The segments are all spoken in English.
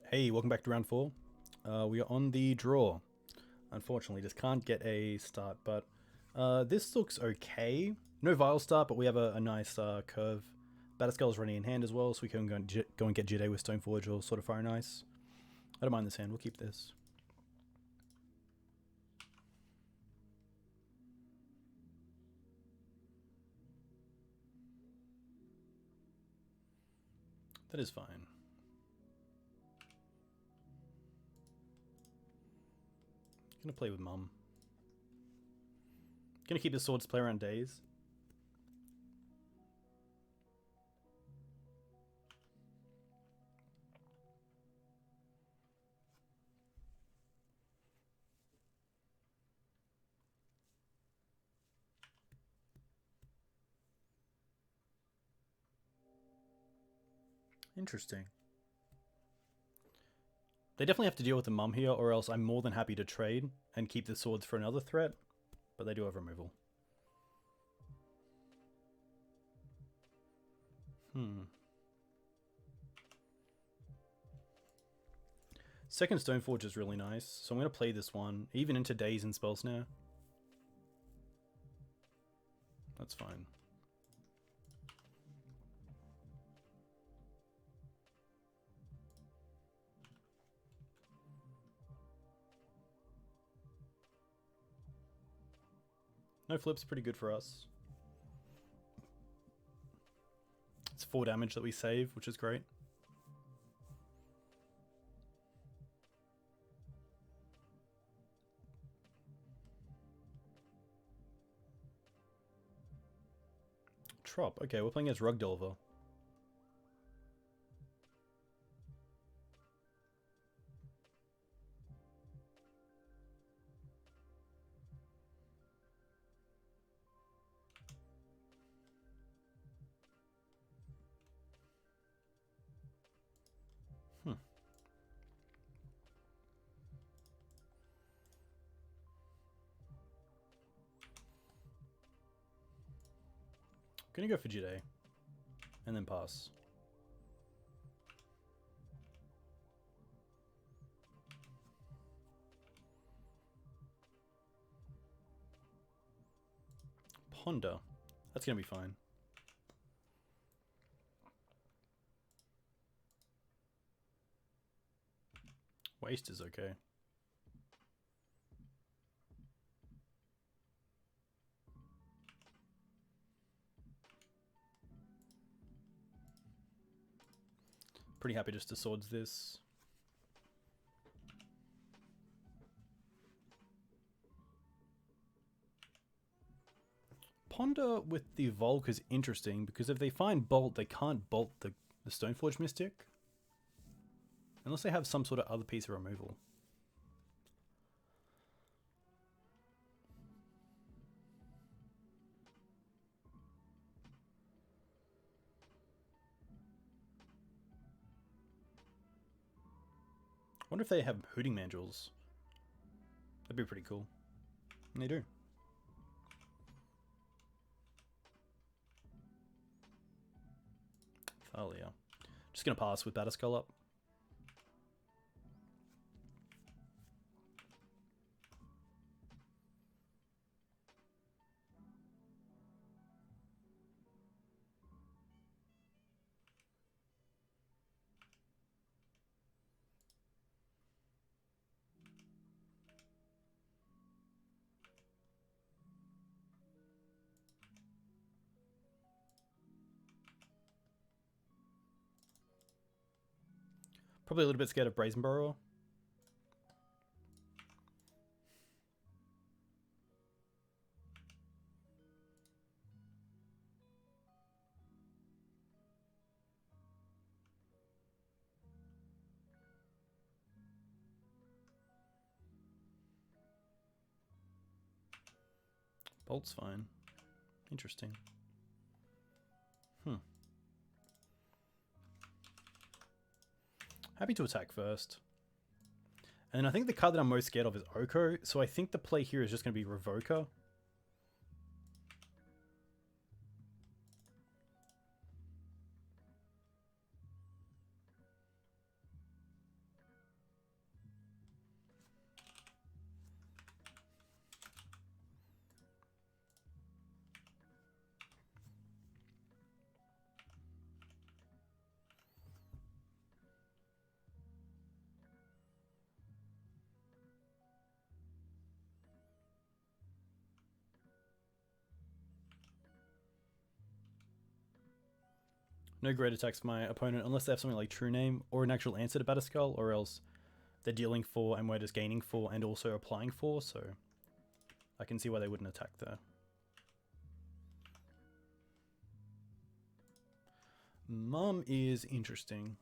Hey, welcome back to round 4. We are on the draw. Unfortunately, just can't get a start, but this looks okay. No Vial start, but we have a nice curve. Batterskull is running in hand as well, so we can go and get Jitte with Stoneforge or sort of fire nice. I don't mind this hand, we'll keep this. That is fine. Gonna play with Mum. Gonna keep the swords to play around days. Interesting. They definitely have to deal with the Mum here, or else I'm more than happy to trade and keep the swords for another threat, but they do have removal. Second Stoneforge is really nice, so I'm going to play this one, even into Daze and Spell Snare. That's fine. No flip's pretty good for us. It's 4 damage that we save, which is great. Trop. Okay, we're playing as Rug Delver. Gonna go for Jitte. And then pass. Ponder. That's gonna be fine. Waste is okay. Pretty happy just to swords this. Ponder with the Volk is interesting because if they find Bolt, they can't bolt the Stoneforge Mystic. Unless they have some sort of other piece of removal. I wonder if they have Hooting Mandrills. That'd be pretty cool. And they do. Thalia. Just gonna pass with Batterskull up. Probably a little bit scared of Brazen Burrower. Bolt's fine. Interesting. Happy to attack first. And then I think the card that I'm most scared of is Oko, so I think the play here is just going to be Revoker. No great attacks for my opponent unless they have something like True Name or an actual answer to Batterskull, or else they're dealing 4 and we're just gaining 4 and also applying 4, so I can see why they wouldn't attack there. Mum is interesting.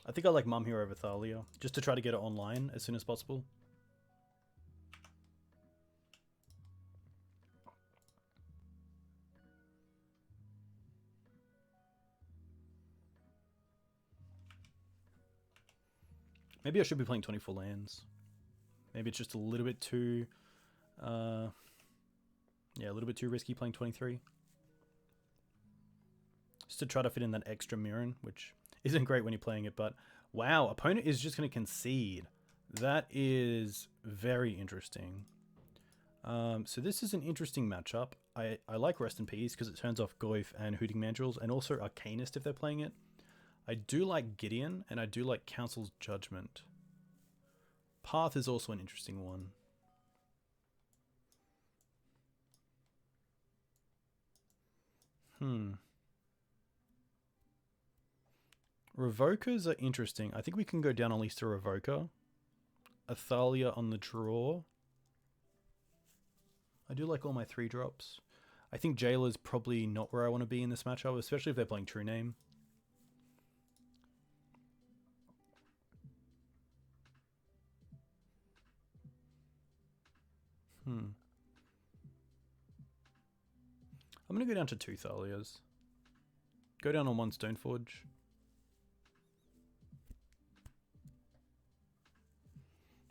I think I like Mum here over Thalia, just to try to get it online as soon as possible. Maybe I should be playing 24 lands. Maybe it's just a little bit too... yeah, a little bit too risky playing 23. Just to try to fit in that extra Mirran, which isn't great when you're playing it, but wow, opponent is just going to concede. That is very interesting. So this is an interesting matchup. I like Rest in Peace because it turns off Goyf and Hooting Mandrills, and also Arcanist if they're playing it. I do like Gideon, and I do like Council's Judgment. Path is also an interesting one. Revokers are interesting. I think we can go down at least to Revoker. A Thalia on the draw. I do like all my 3-drops. I think Jailer's probably not where I want to be in this matchup, especially if they're playing True Name. I'm going to go down to 2 Thalias. Go down on 1 Stoneforge.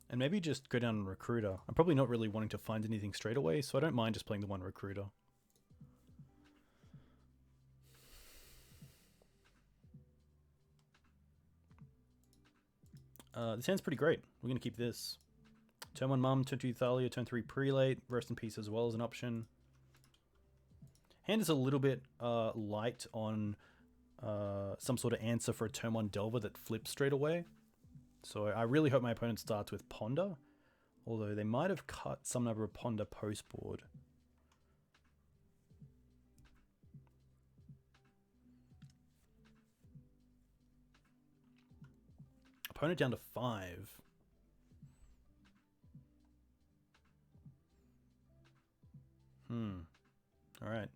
And maybe just go down on Recruiter. I'm probably not really wanting to find anything straight away, so I don't mind just playing the 1 Recruiter. This hand's pretty great. We're going to keep this. Turn 1 Mum, turn 2 Thalia, turn 3 Prelate, Rest in Peace as well as an option. Hand is a little bit light on some sort of answer for a turn 1 Delver that flips straight away. So I really hope my opponent starts with Ponder, although they might have cut some number of Ponder post board. Opponent down to 5. All right.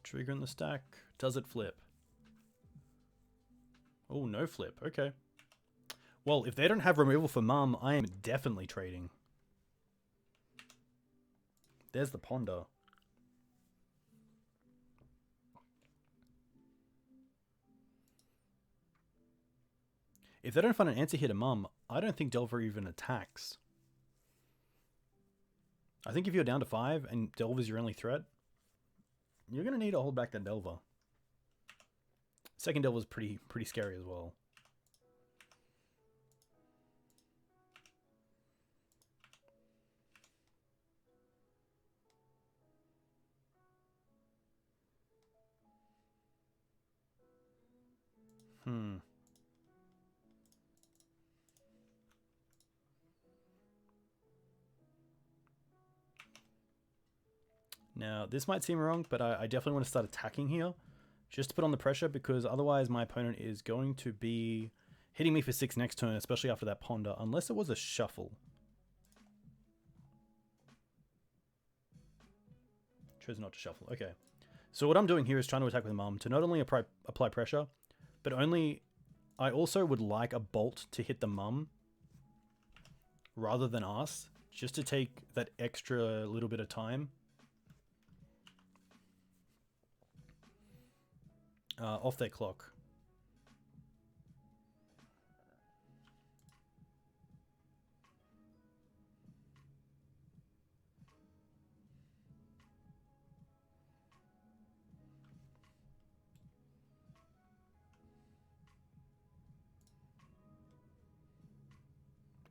Trigger in the stack. Does it flip? Oh, no flip. Okay. Well, if they don't have removal for Mum, I am definitely trading. There's the Ponder. If they don't find an answer here to Mum, I don't think Delver even attacks. I think if you're down to 5 and Delver's your only threat, you're going to need to hold back that Delver. Second Delver's pretty scary as well. Now, this might seem wrong, but I definitely want to start attacking here, just to put on the pressure, because otherwise my opponent is going to be hitting me for 6 next turn, especially after that Ponder, unless it was a shuffle. Chose not to shuffle. Okay. So what I'm doing here is trying to attack with Mum to not only apply pressure, but I also would like a bolt to hit the Mum rather than us, just to take that extra little bit of time off their clock.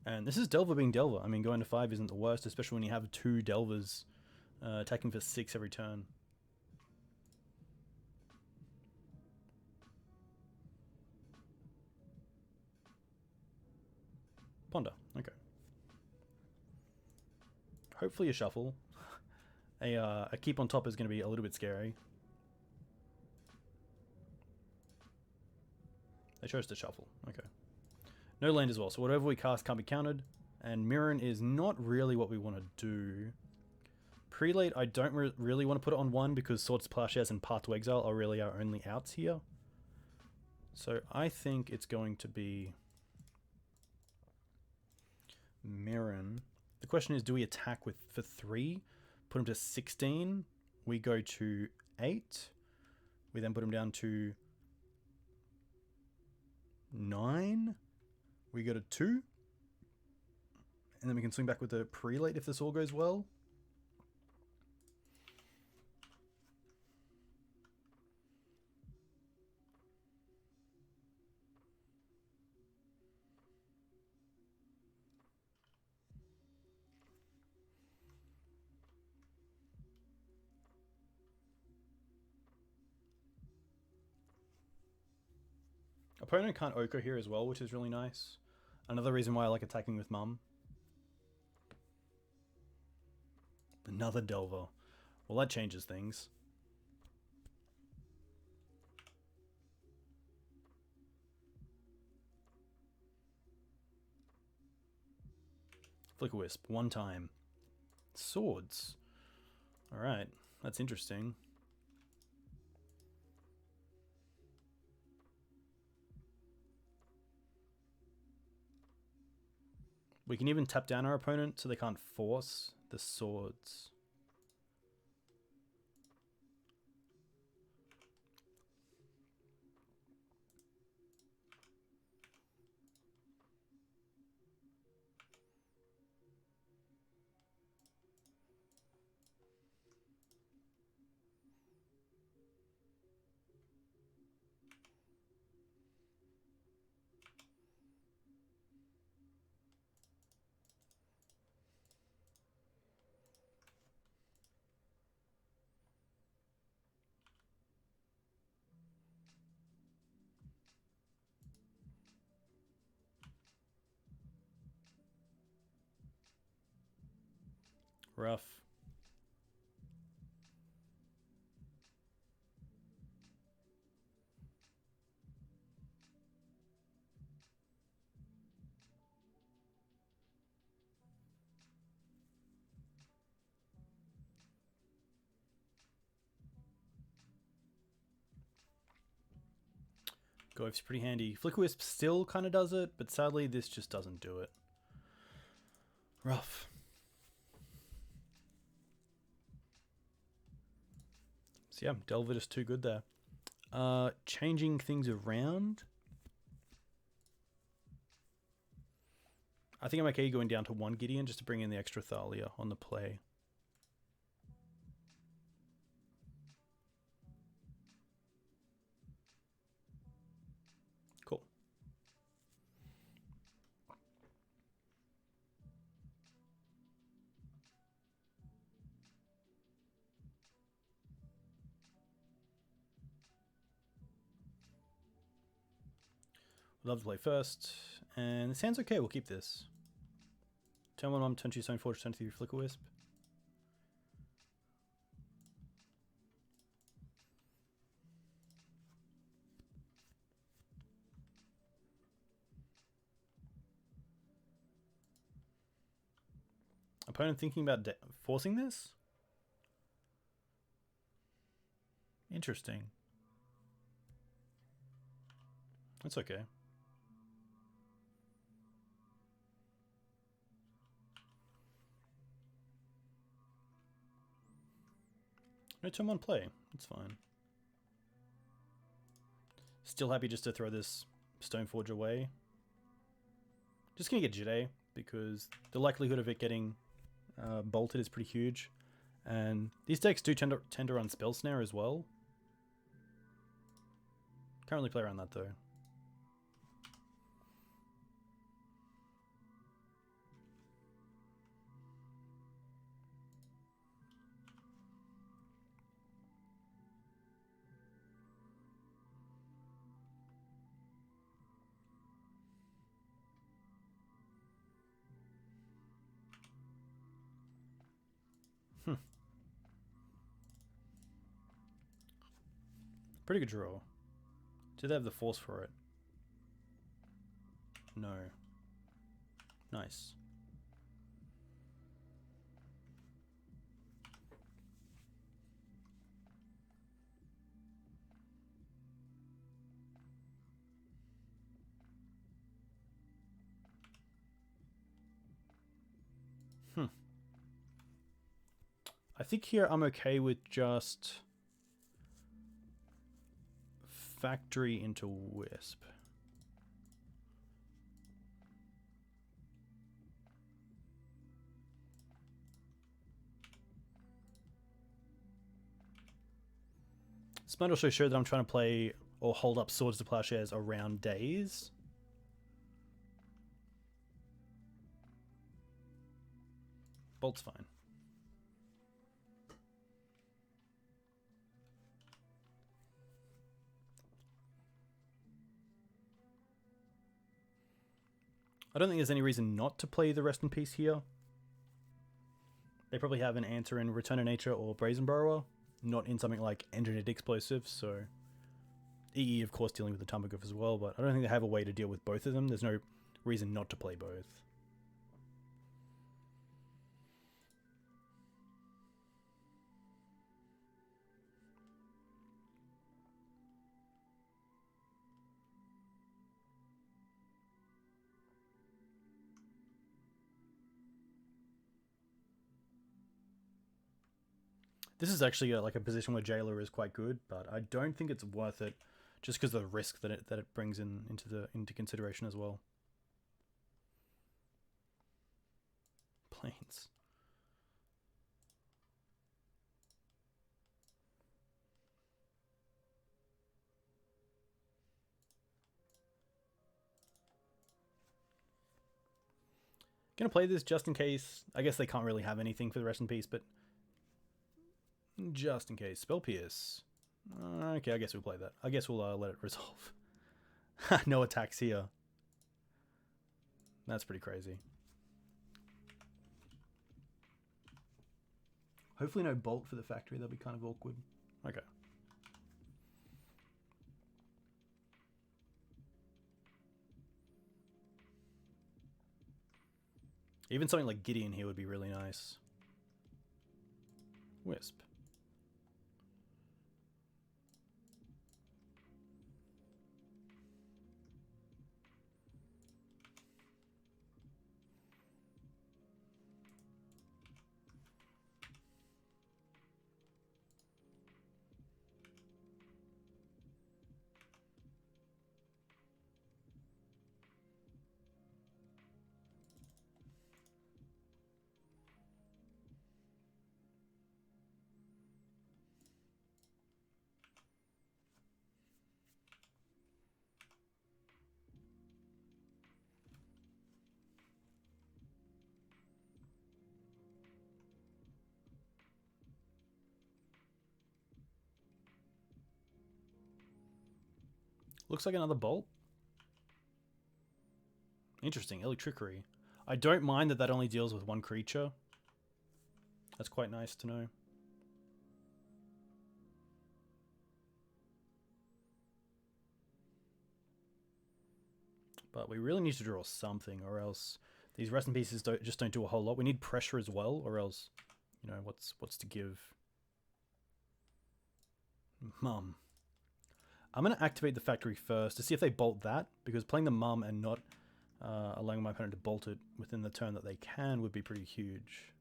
And this is Delver being Delver. I mean, going to 5 isn't the worst, especially when you have 2 Delvers attacking for 6 every turn. Ponder. Okay. Hopefully a shuffle. A keep on top is going to be a little bit scary. They chose to shuffle. Okay. No land as well, so whatever we cast can't be countered. And Mirran is not really what we want to do. Prelate, I don't really want to put it on 1 because Swords, Plowshares, and Path to Exile are really our only outs here. So I think it's going to be Mirran. The question is, do we attack for 3? Put him to 16. We go to 8. We then put him down to 9. We go to 2. And then we can swing back with the Prelate if this all goes well. Opponent can't Oko here as well, which is really nice. Another reason why I like attacking with Mum. Another Delver. Well, that changes things. Flickerwisp, 1 time. Swords. Alright, that's interesting. We can even tap down our opponent so they can't force the swords. Rough. Goif's pretty handy. Flickerwisp still kind of does it, but sadly this just doesn't do it. Rough. So yeah, Delver is too good there. Changing things around. I think I'm okay going down to 1 Gideon just to bring in the extra Thalia on the play. Cool. Love to play first, and this hand's okay, we'll keep this. Turn 1 turn 2 Stoneforge, turn 3 Flickerwisp. Opponent thinking about forcing this? Interesting. That's okay. No turn 1 play. It's fine. Still happy just to throw this Stoneforge away. Just gonna get Jitte because the likelihood of it getting bolted is pretty huge. And these decks do tend to run Spell Snare as well. Can't really play around that though. Pretty good draw. Do they have the force for it? No. Nice. I think here I'm okay with just factory into Wisp. This might also show that I'm trying to play or hold up Swords to Plowshares around days. Bolt's fine. I don't think there's any reason not to play the Rest in Peace here. They probably have an answer in Return of Nature or Brazen Burrower, not in something like Engineered Explosive, so... EE, of course, dealing with the Tumblegriff as well, but I don't think they have a way to deal with both of them. There's no reason not to play both. This is actually like a position where Jailer is quite good, but I don't think it's worth it just because of the risk that it brings into consideration as well. Planes. Gonna play this just in case. I guess they can't really have anything for the Rest in Peace, but just in case. Spell Pierce. Okay, I guess we'll play that. I guess we'll let it resolve. No attacks here. That's pretty crazy. Hopefully no Bolt for the factory. That'll be kind of awkward. Okay. Even something like Gideon here would be really nice. Wisp. Looks like another Bolt. Interesting. Electrickery. I don't mind that only deals with one creature. That's quite nice to know. But we really need to draw something, or else these Rest in Pieces just don't do a whole lot. We need pressure as well, or else, you know, what's to give? Mum. I'm going to activate the factory first to see if they bolt that, because playing the Mum and not allowing my opponent to bolt it within the turn that they can would be pretty huge.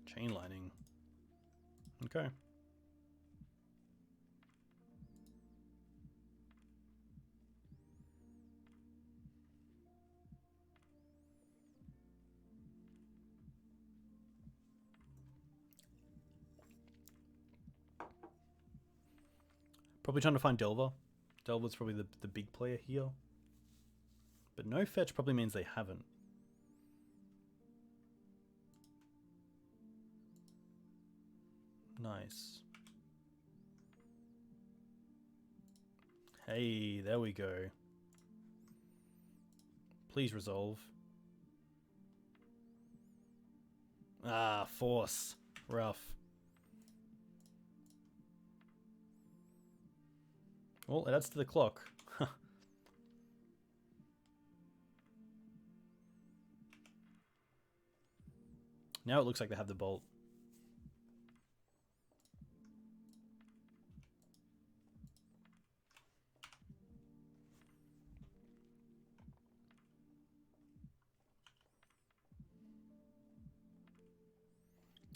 Chain lining. Okay. Probably trying to find Delver. Delver's probably the big player here. But no fetch probably means they haven't. Nice. Hey, there we go. Please resolve. Ah, force. Rough. Well, it adds to the clock. Now it looks like they have the bolt.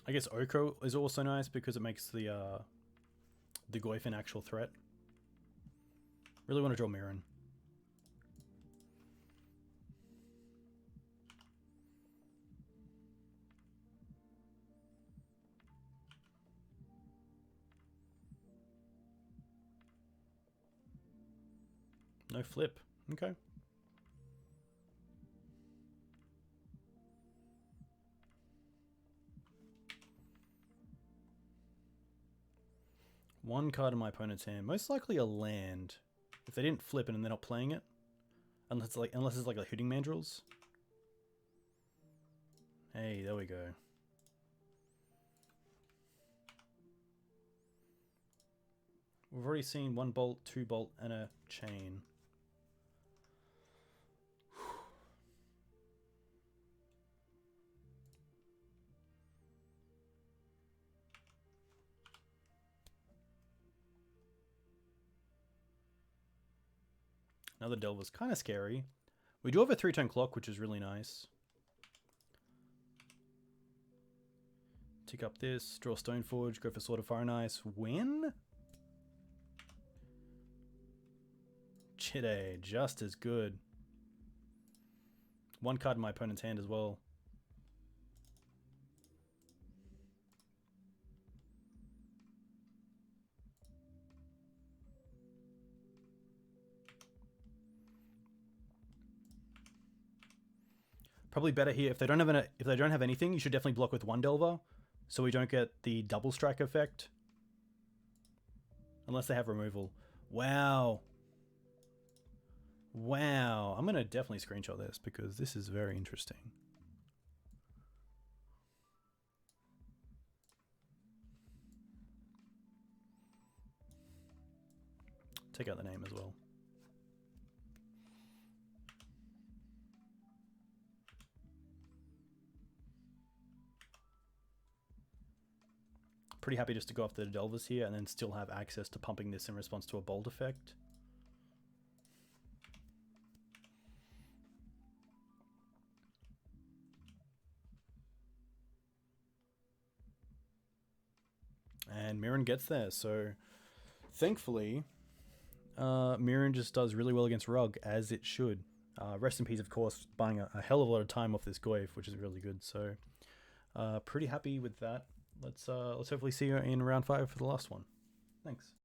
I guess Oko is also nice because it makes the Goyf an actual threat. Really want to draw Mirran. No flip. Okay. One card in my opponent's hand, most likely a land. If they didn't flip it and they're not playing it, unless it's like Hooting Mandrills. Hey, there we go. We've already seen 1 bolt, 2 bolt, and a chain. Another Delver's kind of scary. We do have a 3-turn clock, which is really nice. Tick up this, draw Stoneforge, go for Sword of Fire and Ice, win? Jitte, just as good. 1 card in my opponent's hand as well. Probably better here if they don't have anything. You should definitely block with 1 Delver, so we don't get the double strike effect. Unless they have removal. Wow. Wow. I'm gonna definitely screenshot this because this is very interesting. Take out the name as well. Pretty happy just to go after the Delvers here and then still have access to pumping this in response to a bolt effect. And Mirran gets there, so thankfully Mirran just does really well against Rug, as it should. Rest in peace, of course, buying a hell of a lot of time off this Goyf, which is really good. So pretty happy with that. Let's hopefully see you in round 5 for the last one. Thanks.